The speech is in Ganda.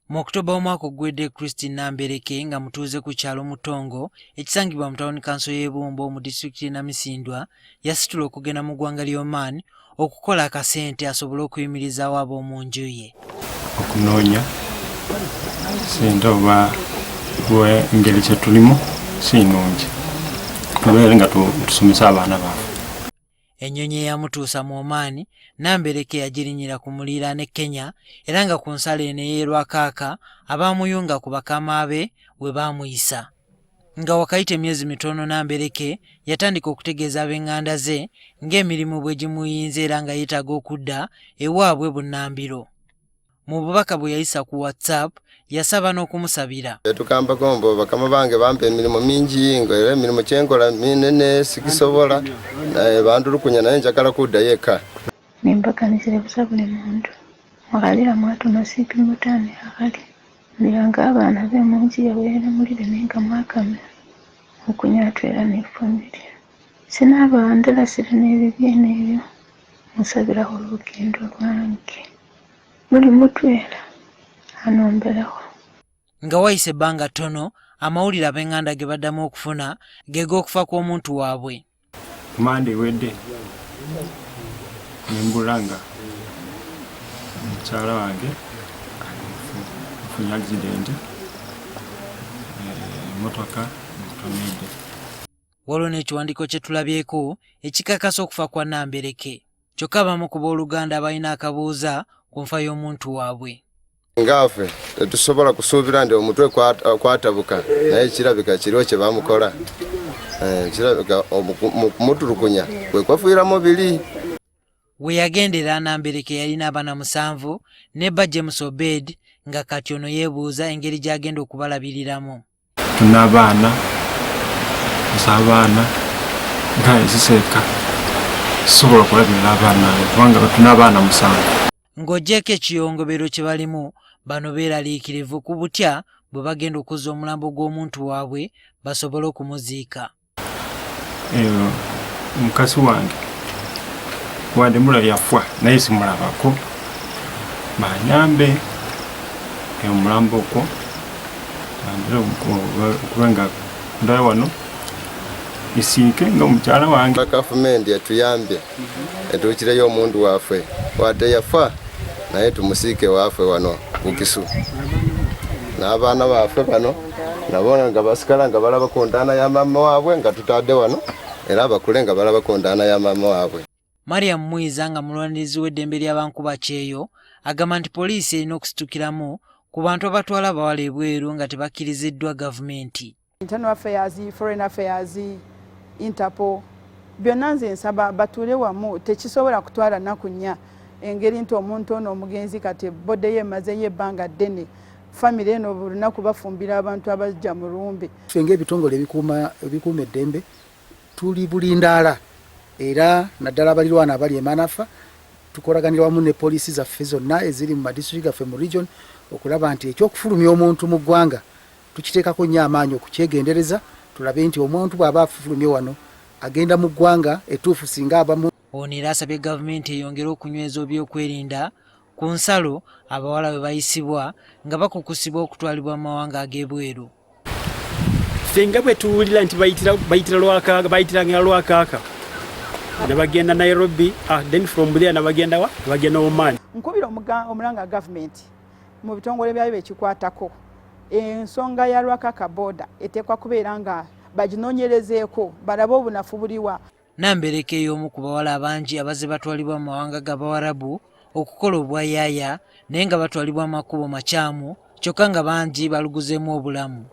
Mu Oktoba omwaka oguwedde Christine Nambereke nga mutuuze ku kyalo Mutongo ekisangibwa mu tawuni kanso y'e Bumbo mu disitulikiti Namisindwa yasitula okugenda mu ggwanga ly'e Oman okukola akasente asobole okuyimirizaawo ab'omu nju ye. Okunoonya ssente oba engeri kye tulimu si nnungi tubeere nga tusomesa abaana baffe. Ennyonyi eyamutuusa mu Oman Nambereke yagirinyira ku muliira ne Kenya era nga ku nsalo eno ey'e Lwakaaka abaamuyunga ku bakama be bwe baamuyisa. Nga wakayita emyezi mitono Nambereke yatandika okutegeeza ab'eŋŋanda ze ng'emirimu bwe gimuyinza era nga yeetaaga okudda ewaabwe bunnambiro. Mu bubaka bwe yayisa ku WhatsApp yasaba n'okumusabira. Tukambako mbo bakama bange bampa emirimu mingi ngo era emirimu kyenkola minene sikisobola bandulukunya naye njagala kuddayo eka. Nimbakanizire busa buli muntu mwakalira mwatu nasipi mutane akali ndiranga abaana be mungi yabeera mulire nenga mwakamera okunyatwera ne famile sinaabandalasira n'ebibiina ebyo musabiraho olugendo lwange buli mutwera anomberaho. Nga wayise ebbanga ttono amawulire ab'eŋŋanda ge baddamu okufuna ge g'okufa kw'omuntu waabwe. Mande ewedde nimbulanga mukyala wange afunye accident emmotoka emutomedde. Waliwo n'ekiwandiiko kye tulabyeko ekikakasa okufa kwa Nambereke. Kyokka abamu ku booluganda balina akabuuza ku nfa y'omuntu waabwe. Ngaffe tetusobola kusuubira nti omutwe kwatabuka naye kirabika kiriwo kye bamukola. Kirabika mutulukunya kwe kwafiiramu biri. We yagendera Nambereke yalina abaana 7 ne James Obed nga kati ono yeebuuza engeri gy'agenda okubalabiriramu. Tuna abaana nga eziseeka sobola okulabirira abaana kubanga tuna abaana 7. Ng'oggyeko ekiyongobero kyebalimu bano beeraliikirivu ku butya bwe bagenda okuzza omulambo gw'omuntu waabwe basobole okumuziika. Mukasi wange wadde mulabye yafa naye simulabako banyambe omulambo okwo okuba nga ndaye wano isiike nga omukyala wange. Gavumenti yatuyambye etuukireyo omuntu waffe wadde yafa naye tumusiike waffe wano kukisu n'abaana baffe bano nabo nga basigala nga balaba ku ndaana ya maama waabwe nga tutadde wano era abakule nga balaba ku ndaana ya maama waabwe. Mariam Mwiza nga mulwanirizi w'eddembe ly'abankuba ekyeyo agamba nti poliisi erina okusitukiramu ku bantu abatwala abawala ebweru nga tebakkiriziddwa gavumenti. Internal Affairs, Foreign Affairs, Interpol byonna nze nsaba batuule wamu tekisobola kutwala nnaku nnya engeri nti omuntu ono omugenzi kati bodde ye emazeyo ebbanga ddene famile eno olunaku bafumbira abantu abajja mu lumbe. Ffe ng'ebitongole ebikuuma eddembe tuli bulindaala era naddala abalirwana abali emanafa tukolaganira wamu ne poliisi zaffe zonna eziri mu madistrict gaffe mu region okulaba nti ekyokufulumya omuntu mu ggwanga tukiteekako nnyo amaanyi okukyegendereza tulabe nti omuntu bw'aba afulumye wano agenda mu ggwanga etuufu singa abamu. Ono era asabye gavumenti eyongere okunyweza ebyokwerinda ku nsalo abawala bwe bayisibwa nga bakukusibwa okutwalibwa mu mawanga ag'ebweru. Ffe nga bwe tuwulira nti bayitiranga Lwakaaka ne bagenda Nairobi then from there ne bagenda wa bagenda Oman. Nkubira omulanga gavumenti mu bitongole byayo bekikwatako ensonga ya Lwakaaka boda eteekwa kubeera nga baginoonyerezeeko balabe obunafu buliwa. Nambereke y'omu ku bawala abangi abazze batwalibwa mu mawanga g'Abawarabu okukola obwayaaya naye nga batwalibwa amakubo makyamu kyokka nga bangi baluguzeemu obulamu.